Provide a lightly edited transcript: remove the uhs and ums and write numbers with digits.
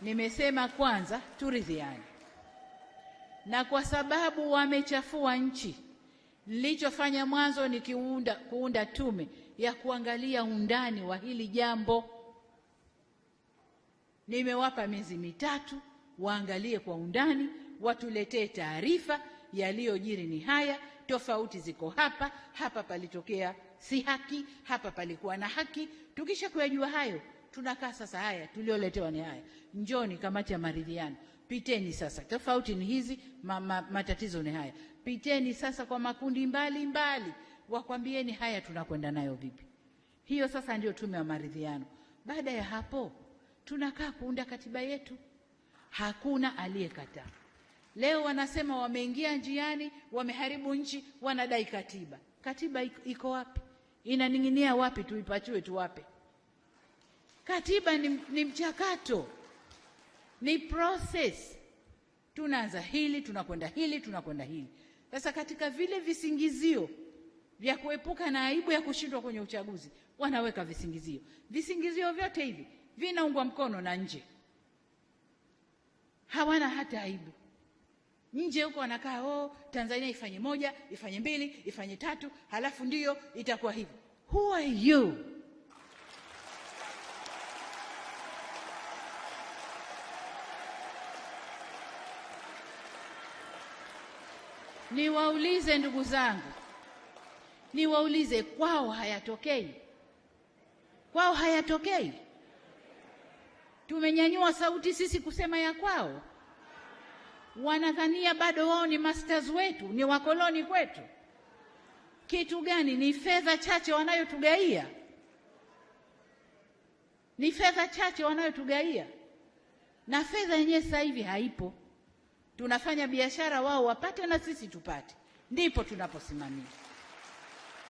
Nimesema kwanza turidhiane, na kwa sababu wamechafua nchi, nilichofanya mwanzo ni kuunda tume ya kuangalia undani wa hili jambo. Nimewapa miezi mitatu waangalie kwa undani, watuletee taarifa. Yaliyojiri ni haya, tofauti ziko hapa, hapa palitokea si haki, hapa palikuwa na haki. Tukisha kuyajua hayo, tunakaa sasa, haya tulioletewa ni haya, njoni kamati ya maridhiano, piteni sasa, tofauti ni hizi, matatizo ni haya, piteni sasa kwa makundi mbali, wakwambieni haya tunakwenda nayo vipi. Hiyo sasa ndio tume ya maridhiano. Baada ya hapo tunakaa kuunda katiba yetu. Hakuna aliyekataa. Leo wanasema wameingia njiani, wameharibu nchi, wanadai katiba. Katiba iko wapi? Inaning'inia wapi? Tuipachue tuwape? Katiba ni mchakato, ni process. Tunaanza hili, tunakwenda hili, tunakwenda hili. Sasa katika vile visingizio vya kuepuka na aibu ya kushindwa kwenye uchaguzi, wanaweka visingizio. Visingizio vyote hivi vinaungwa mkono na nje. Hawana hata aibu. Nje huko wanakaa, Tanzania ifanye 1, ifanye 2, ifanye 3, halafu ndiyo itakuwa hivi. Who are you? Niwaulize ndugu zangu, niwaulize, kwao hayatokei? Kwao hayatokei? Tumenyanyua sauti sisi kusema ya kwao. Wanadhania bado wao ni masters wetu, ni wakoloni kwetu. Kitu gani? Ni fedha chache wanayotugaia, ni fedha chache wanayotugaia, na fedha yenyewe sasa hivi haipo. Tunafanya biashara, wao wapate na sisi tupate, ndipo tunaposimamia.